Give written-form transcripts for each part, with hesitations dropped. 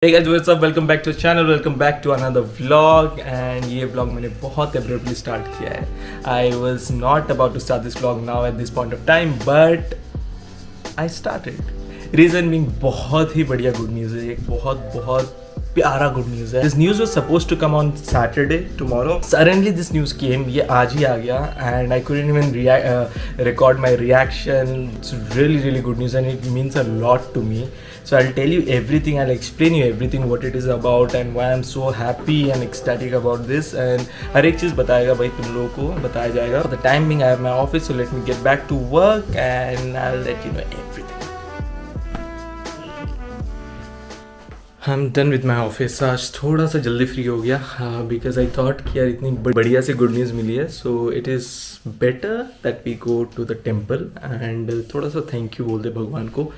Hey guys, what's up? Welcome back to the channel. Welcome back to another vlog. And ये vlog मैंने बहुत abruptly start किया है. I was not about to start this vlog now at this point of time, but I started. Reason being बहुत ही बढ़िया good news है. एक बहुत प्यारा गुड न्यूज़ है. This news was supposed to come on Saturday, tomorrow. Suddenly this news came. ये आज ही आ गया and I couldn't even record my reaction. It's really good news and it means a lot to me. So I'll tell you everything. I'll explain you everything what it is about and why I'm so happy and ecstatic about this. And हर एक चीज़ बताएगा भाई तुम लोगों को बताया जाएगा. For the time being I have my office, so let me get back to work and I'll let you know everything. I'm done with my office. आज थोड़ा सा जल्दी फ्री हो गया बिकॉज आई थॉट कि यार इतनी बढ़िया से गुड न्यूज़ मिली है, so it is better that we go to the temple and थोड़ा सा थैंक यू बोल दे भगवान को.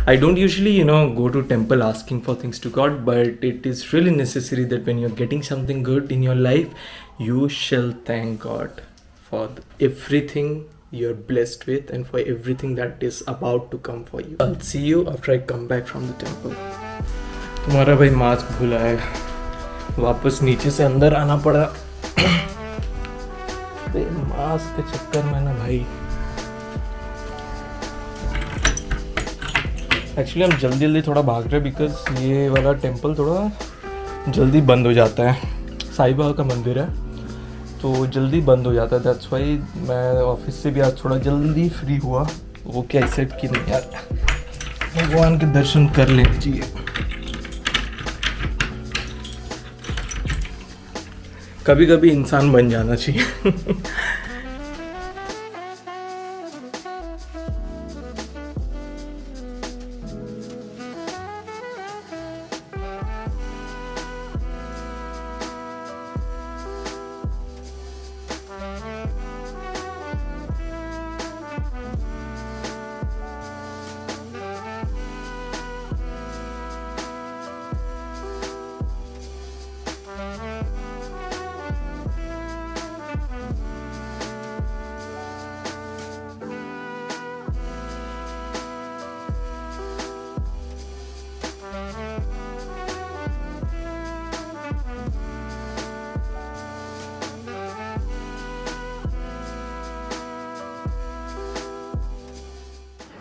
I don't usually go to temple asking for things to God, but it is really necessary that when you are getting something good in your life you shall thank God for everything you're blessed with and for everything that is about to come for you. I'll see you after I come back from the temple. तुम्हारा भाई mask भूला है, वापस नीचे से अंदर आना पड़ा. मास्क के चक्कर में ना भाई एक्चुअली हम जल्दी थोड़ा भाग रहे बिकॉज ये वाला टेम्पल थोड़ा जल्दी बंद हो जाता है. साईं बाबा का मंदिर है तो जल्दी बंद हो जाता है. दैट्स वाई मैं ऑफिस से भी आज थोड़ा जल्दी फ्री हुआ. वो कैसे कि नहीं यार, भगवान के दर्शन कर लेने चाहिए. कभी कभी इंसान बन जाना चाहिए.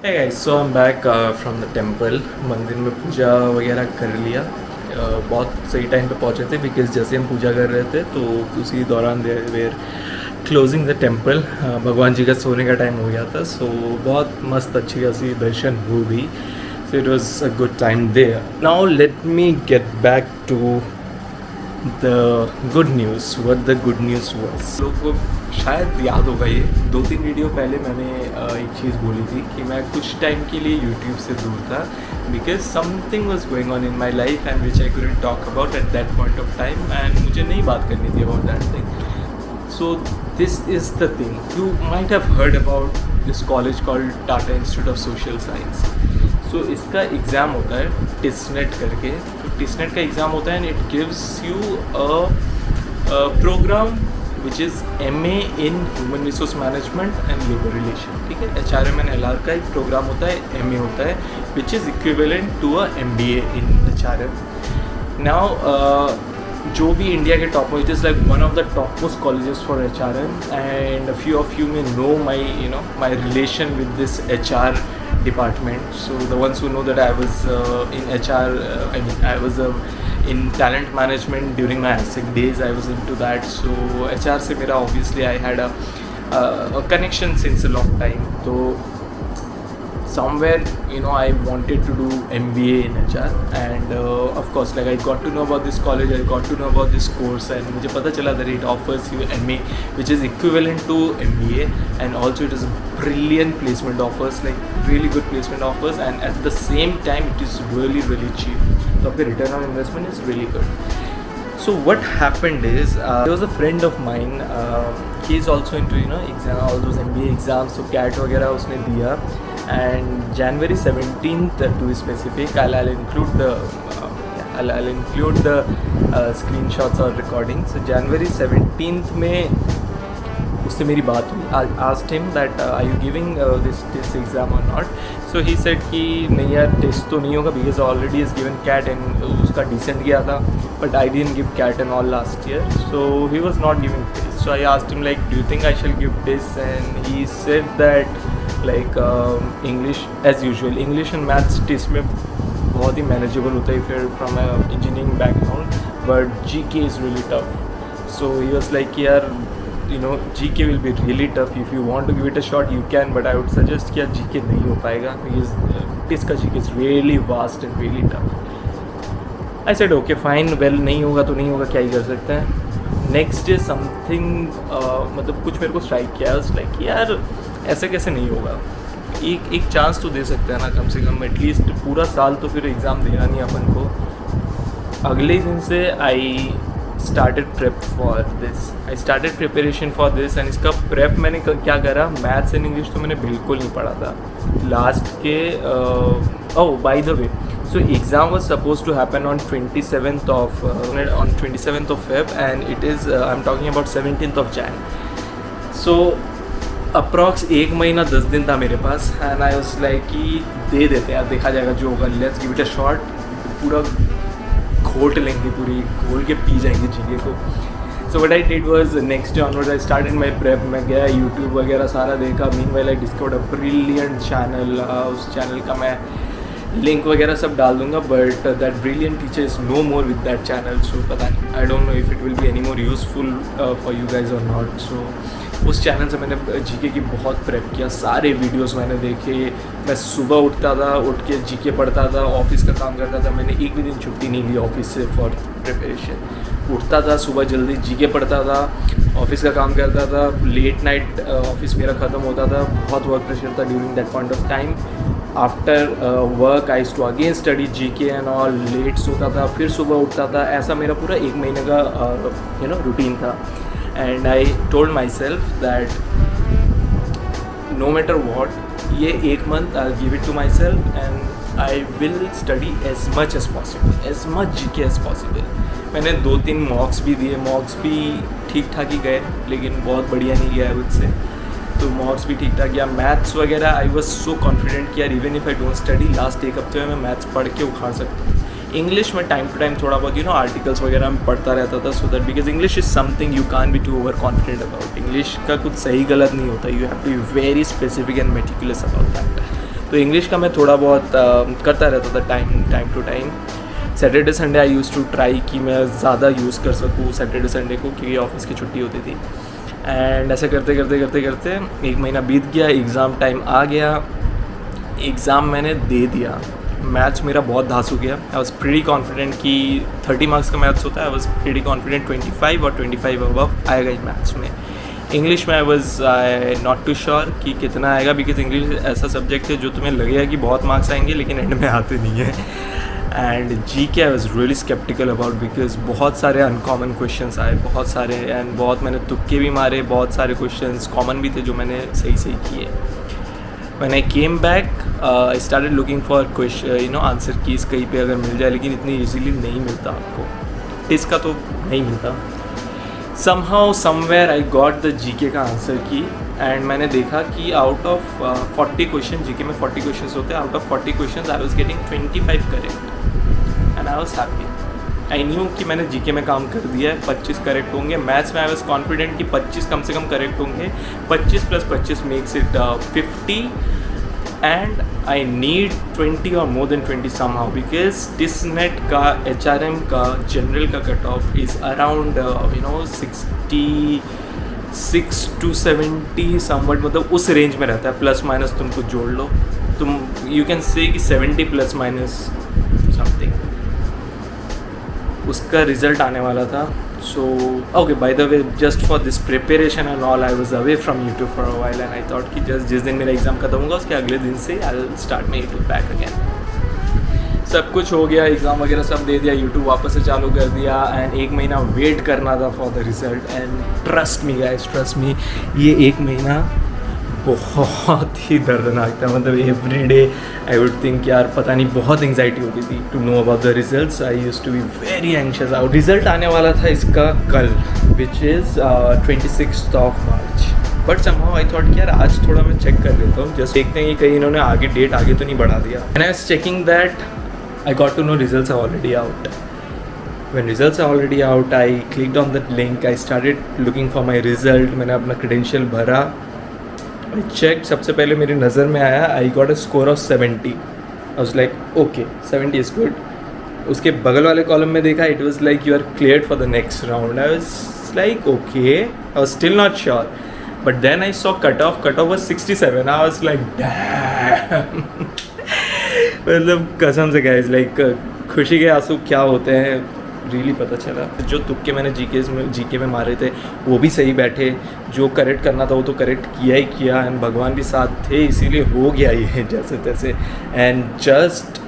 Hey guys, so I'm back from the temple. मंदिर में पूजा वगैरह कर लिया. बहुत सही टाइम पे पहुंचे थे बिकॉज जैसे हम पूजा कर रहे थे तो उसी दौरान दे वेयर क्लोजिंग द टेम्पल. भगवान जी का सोने का टाइम हो गया था, सो बहुत मस्त अच्छी खासी दर्शन हो गई. So it was a good time there. Now let me get back to the good news. What the good news was, लोगों को शायद याद होगा ये 2-3 वीडियो पहले मैंने एक चीज़ बोली थी कि मैं कुछ टाइम के लिए यूट्यूब से दूर था because something was going on in my life and which I couldn't talk about at that point of time and मुझे नहीं बात करनी थी about that thing. So this is the thing. You might have heard about this college called Tata Institute of Social Science. सो इसका exam होता है टिसनेट करके. तो टिसनेट का एग्ज़ाम होता है and it gives you a programme which is MA in Human Resource Management and Labor Relation. ठीक है, HRM and LR का एक प्रोग्राम होता है, MA होता है, which is equivalent to a MBA in HRM. Now जो भी इंडिया के top most, it is like one of the top most colleges for HRM and a few of you may know my relation with this HR department. So the ones who know that I was in HR, I was in talent management during my ASIC days. I was into that. So HR से मेरा obviously I had a connection since a long time. So somewhere I wanted to do MBA in HR and of course like I got to know about this college, I got to know about this course and मुझे पता चला that it offers you MA which is equivalent to MBA and also it is a brilliant placement offers, like really good placement offers and at the same time it is really cheap. So आपके return on investment is really good. So what happened is there was a friend of mine, he is also into exam, all those MBA exams, so CAT वगैरह उसने दिया and January 17th to be specific, I'll include the screenshots or recordings. So January 17th में उससे मेरी बात हुई. I asked him that are you giving this exam or not. So he said कि नहीं यार टेस्ट तो नहीं होगा because already is given CAT and उसका decent गया था, but I didn't give CAT and all last year, so he was not giving test. So I asked him like, do you think I shall give this? And he said that like English as usual, English and maths test में बहुत ही manageable होता है if you're from a engineering background, but GK is really tough. So he was like यार you know GK will be really tough. If you want to give it a shot you can, but I would suggest कि यार GK नहीं हो पाएगा because test का GK is really vast and really tough. I said okay fine, well नहीं होगा तो नहीं होगा, क्या ही कर सकते हैं. नेक्स्ट डे समथिंग मतलब कुछ मेरे को स्ट्राइक किया, लाइक यार ऐसे कैसे नहीं होगा, एक चांस तो दे सकते हैं ना कम से कम, एटलीस्ट पूरा साल तो फिर एग्ज़ाम देना नहीं अपन को. अगले दिन से I started prep for this, I started preparation for this. And इसका प्रेप मैंने क्या करा, मैथ्स एंड इंग्लिश तो मैंने बिल्कुल नहीं पढ़ा था लास्ट के. Oh by the way, so exam was supposed to happen on 27th of Feb and it is I'm talking about 17th of Jan. So approx 1 महीना 10 दिन था मेरे पास एंड आई वाज लाइक कि दे देते यार, देखा जाएगा जो होगा, let's give it a shot. पूरा घोट लेंगे, पूरी घोल के पी जाएंगे जीके को. So what I did was next day onwards I started my prep. मैं गया यूट्यूब वगैरह सारा देखा. Meanwhile I discovered a brilliant channel. उस चैनल का मैं लिंक वगैरह सब डाल दूंगा, but that brilliant teacher is no more with that channel. So पता नहीं, I don't know if it will be any more useful for you guys और नॉट. सो उस चैनल से मैंने जीके की बहुत प्रेप किया, सारे वीडियोस मैंने देखे. मैं सुबह उठता था, उठ के जीके पढ़ता था, ऑफिस का काम करता था. मैंने एक भी दिन छुट्टी नहीं ली ऑफिस से फॉर प्रिपरेशन. उठता था सुबह जल्दी, जीके पढ़ता था, ऑफिस का काम करता था. लेट नाइट ऑफिस मेरा ख़त्म होता था, बहुत वर्क प्रेशर था during that point of time. After work I to again study GK and all. Late सोता था, फिर सुबह उठता था. ऐसा मेरा पूरा 1 महीने का रूटीन था. And I told myself that no matter what, ये 1 month I give it to myself and I will study as much as possible, as much GK as possible. मैंने 2-3 मॉक्स भी दिए, मॉक्स भी ठीक ठाक ही गए लेकिन बहुत बढ़िया नहीं गया मुझसे. तो मॉक्स भी ठीक ठाक गया. मैथ्स वगैरह आई वॉज सो कॉन्फिडेंट कि यार even if I don't study, last 1 हफ्ते में मैं मैथ्स पढ़ के उखाड़ सकता हूँ. इंग्लिश में टाइम टू टाइम थोड़ा बहुत आर्टिकल्स वगैरह में पढ़ता रहता था, so that because English is something you can be too overconfident about. English का कुछ सही गलत नहीं होता, you have to be very specific and meticulous about that. तो इंग्लिश का मैं थोड़ा बहुत करता रहता था time to time. Saturday Sunday I use to try कि मैं ज़्यादा यूज़ कर सकूँ सैटरडे संडे को, क्योंकि ऑफिस की छुट्टी होती थी. एंड ऐसे करते करते 1 महीना बीत गया. एग्ज़ाम टाइम आ गया, एग्ज़ाम मैंने दे दिया. मैथ्स मेरा बहुत धांसू गया. आई वॉज प्रीटी कॉन्फिडेंट कि 30 मार्क्स का मैथ्स होता है. आई वॉज प्रीटी कॉन्फिडेंट 25 और 25 अबव आएगा ही मैथ्स में. इंग्लिश में I was not too sure कि कितना आएगा, बिकॉज इंग्लिश ऐसा सब्जेक्ट है जो तुम्हें लगेगा कि बहुत मार्क्स आएंगे लेकिन एंड में आते नहीं है. And GK I was really sceptical about, because बहुत सारे अनकॉमन क्वेश्चंस आए, बहुत सारे, एंड बहुत मैंने तुक्के भी मारे. बहुत सारे क्वेश्चंस कॉमन भी थे जो मैंने सही किए. When I came back, I started looking for question, answer keys कहीं पे अगर मिल जाए, लेकिन इतनी इजीली नहीं मिलता आपको. टेस्ट का तो नहीं मिलता. somehow somewhere I got the GK का आंसर की. एंड मैंने देखा कि आउट ऑफ 40 क्वेश्चन, जीके में 40 क्वेश्चन होते हैं, out of 40 question I was getting 25 correct and I was happy. I knew कि मैंने जीके में काम कर दिया है, 25 करेक्ट होंगे. मैथ्स में आई वॉज कॉन्फिडेंट कि 25 कम से कम करेक्ट होंगे. 25 + 25 makes it 50 and I need 20 और more than 20 somehow, because TISNET का HRM का जनरल का cut off is around 66 to 70 somewhat, मतलब उस रेंज में रहता है. प्लस माइनस तुम कुछ जोड़ लो, तुम यू कैन से कि 70 ± समथिंग उसका रिज़ल्ट आने वाला था. So okay, bye the way, just for this preparation and all I was away from YouTube for a while and I thought कि जस्ट जिस दिन मेरा एग्ज़ाम खत्म होगा उसके अगले दिन से I will start my YouTube back again. सब कुछ हो गया, एग्ज़ाम वगैरह सब दे दिया, यूट्यूब वापस से चालू कर दिया. एंड 1 महीना वेट करना था for the result. And trust me guys, trust me, ये 1 महीना बहुत ही दर्दनाक था. मतलब every day I would think यार पता नहीं, बहुत एंग्जाइटी होती थी to know about the results. I used to be very anxious. रिजल्ट आने वाला था इसका कल, which is 26th of March. But somehow I thought कि यार आज थोड़ा मैं चेक कर लेता हूँ, जस्ट देखते हैं कि कहीं इन्होंने आगे डेट आगे तो नहीं बढ़ा दिया. And I was checking that I got to know results are already out. When results are already out, I clicked on that link. I started looking for my result. मैंने अपना credential भरा. I checked. सबसे पहले मेरी नज़र में आया I got a score of 70. I was like, okay, 70 is good. उसके बगल वाले कॉलम में देखा it was like you are cleared for the next round. I was like, okay. I was still not sure. But then I saw cutoff. Cutoff was 67. I was like, damn. मतलब कसम से guys, like खुशी के आंसू क्या होते हैं really पता चला. जो तुक्के मैंने जीके में मारे थे वो भी सही बैठे. जो करेक्ट करना था वो तो करेक्ट किया ही किया. एंड भगवान भी साथ थे इसीलिए हो गया ये जैसे तैसे. एंड जस्ट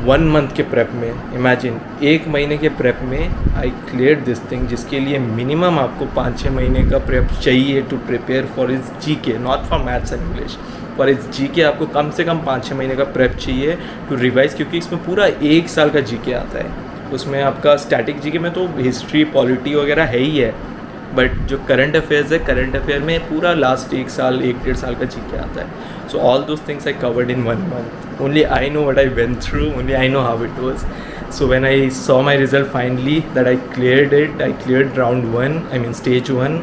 1 मंथ के प्रेप में, इमेजिन 1 महीने के प्रेप में आई क्लियर दिस थिंग, जिसके लिए मिनिमम आपको 5-6 महीने का प्रेप चाहिए to prepare for is GK, not for maths and English. For is GK आपको कम से कम 5-6 महीने का प्रेप चाहिए टू रिवाइज, क्योंकि इसमें पूरा 1 साल का जीके आता है. उसमें आपका स्टैटिक जीके में तो हिस्ट्री पॉलिटी वगैरह है ही है, बट जो करंट अफेयर्स है, करंट अफेयर में पूरा लास्ट 1 साल 1-1.5 साल का जीके आता है. So all those things I covered in 1 month. Only I know what I went through, only I know how it was. So when I saw my result finally that I cleared it, I cleared round 1, I mean stage 1,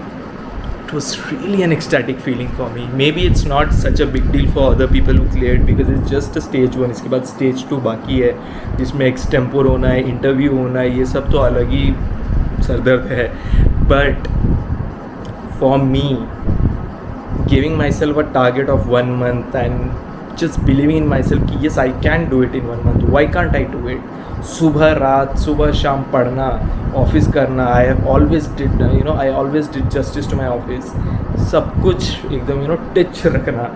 it was really an ecstatic feeling for me. Maybe it's not such a big deal for other people who cleared because it's just a stage 1. इसके बाद stage 2 बाकी है जिसमें extempore होना है, interview होना है, ये सब तो अलग ही सरदर्द है. But for me, giving myself a target of 1 month and just believing in myself कि yes I can do it in 1 month, why can't I do it? सुबह रात सुबह शाम पढ़ना, ऑफिस करना. I always did justice to my office. सब कुछ एकदम टच रखना.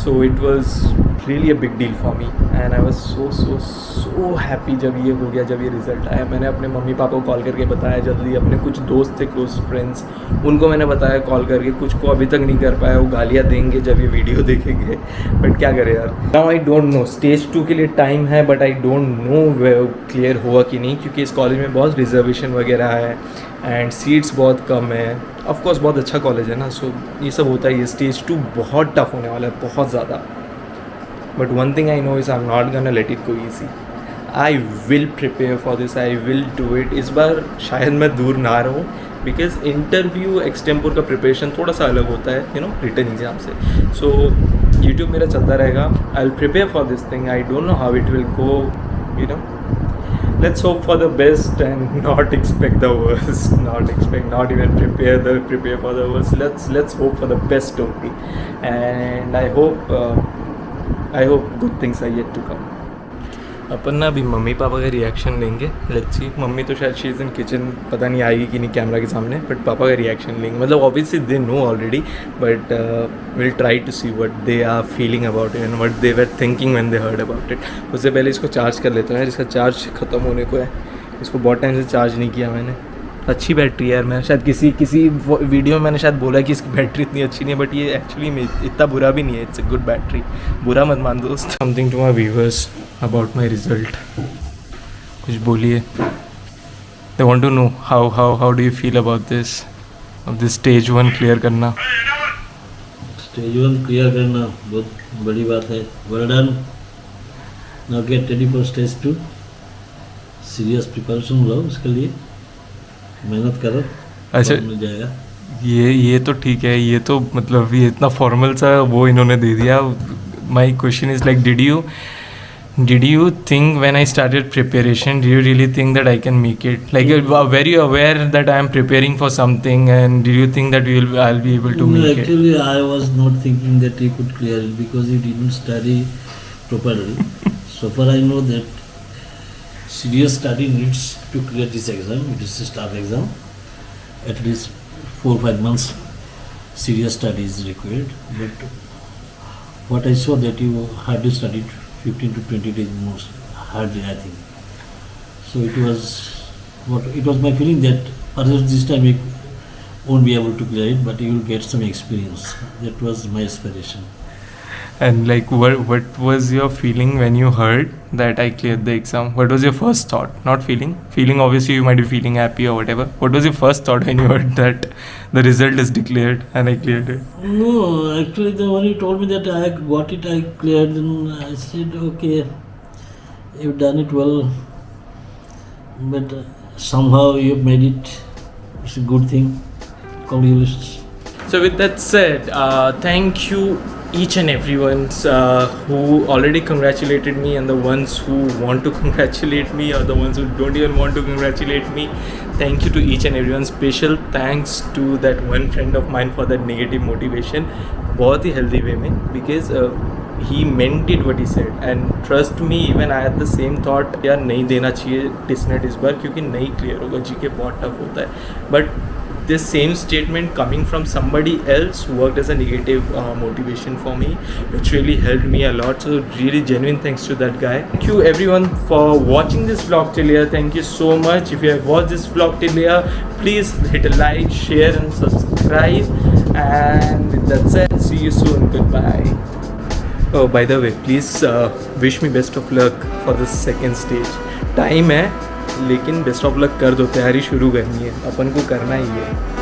So it was really a big deal for me and I was so happy जब ये हो गया, जब ये रिज़ल्ट आया. मैंने अपने मम्मी पापा को कॉल करके बताया जल्दी. अपने कुछ दोस्त थे क्लोज फ्रेंड्स, उनको मैंने बताया कॉल करके. कुछ को अभी तक नहीं कर पाया, वो गालियाँ देंगे जब ये वीडियो देखेंगे, बट क्या करें यार. Now I don't no, stage 2 के लिए टाइम है, but I don't no clear हुआ कि नहीं, क्योंकि इस कॉलेज में बहुत रिजर्वेशन वगैरह है एंड सीट्स बहुत कम है. ऑफ कोर्स बहुत अच्छा कॉलेज है ना, सो ये सब होता है. ये स्टेज 2 बहुत टफ होने वाला है, बहुत ज़्यादा. But one thing I know is I am not gonna let it go easy. I will prepare for this, I will do it. इस बार शायद मैं दूर ना रहूँ, बिकॉज इंटरव्यू एक्सटेम्पोर का प्रिपरेशन थोड़ा सा अलग होता है रिटन एग्जाम से. सो यूट्यूब मेरा चलता रहेगा. I will prepare for this thing. I don't know how it will go. Let's hope for the best and not expect the worst. Not even prepare for the worst. Let's hope for the best only. And I hope good things are yet to come. अपन ना अभी mummy papa का reaction लेंगे. Let's see. Mummy तो शायद she is in kitchen, पता नहीं आएगी कि नहीं कैमरा के सामने, बट पापा का रिएक्शन लेंगे. मतलब obviously they know already, but will try to see what they are feeling about it and what they were thinking when they heard about it. उससे पहले इसको चार्ज कर लेता हूँ यार. इसका चार्ज ख़त्म होने को है. इसको बहुत टाइम से चार्ज नहीं किया मैंने. अच्छी बैटरी है यार. मैं शायद किसी वीडियो में मैंने शायद बोला कि इसकी बैटरी इतनी अच्छी नहीं है, बट ये एक्चुअली में इतना बुरा भी नहीं है. It's a good battery. बुरा मत मान दोस्त. Something to my viewers about my result. कुछ बोलिए. They want to know how do you feel about this stage 1 clear करना. स्टेज 1 क्लियर करना बहुत बड़ी बात है. Well done. Now get ready for stage 2. Serious preparation लो उसके लिए, मेहनत करो. अच्छा, मिल जाएगा. ये तो ठीक है. ये तो मतलब ये इतना फॉर्मल सा वो इन्होंने दे दिया. My question is like did you think when I started preparation, did you really think that I can make it? Like, were you aware that I am preparing for something, and did you think that I'll be able to make it? Actually, I was not thinking that he could clear it because he didn't study properly. So far I know that serious study needs to clear this exam. It is a staff exam. At least 4-5 months serious study is required. But what I saw that you hardly studied 15 to 20 days most, hardly I think. So it was my feeling that perhaps this time you won't be able to clear it, but you will get some experience. That was my aspiration. And like, what was your feeling when you heard that I cleared the exam? What was your first thought? Not feeling. Feeling, obviously, you might be feeling happy or whatever. What was your first thought when you heard that the result is declared and I cleared it? No, actually, the when you told me that I got it, I cleared, then I said, okay, you've done it well, but somehow you've made it. It's a good thing. Congratulations. So with that said, thank you each and everyone who already congratulated me, and the ones who want to congratulate me, or the ones who don't even want to congratulate me. Thank you to each and everyone. Special thanks to that one friend of mine for that negative motivation. बहुत ही healthy way में, because he meant it what he said, and trust me, even I had the same thought, यार नहीं देना चाहिए टिसनेट इस बार क्योंकि नहीं clear होगा, जीके बहुत टफ होता है. But this same statement coming from somebody else worked as a negative motivation for me, which really helped me a lot. So really genuine thanks to that guy. Thank you everyone for watching this vlog till here. Thank you so much. If you have watched this vlog till here, please hit a like, share and subscribe. And with that said, see you soon. Goodbye. Oh, by the way, please wish me best of luck for the second stage. Time है, लेकिन best of luck कर दो. तैयारी शुरू करनी है, अपन को करना ही है.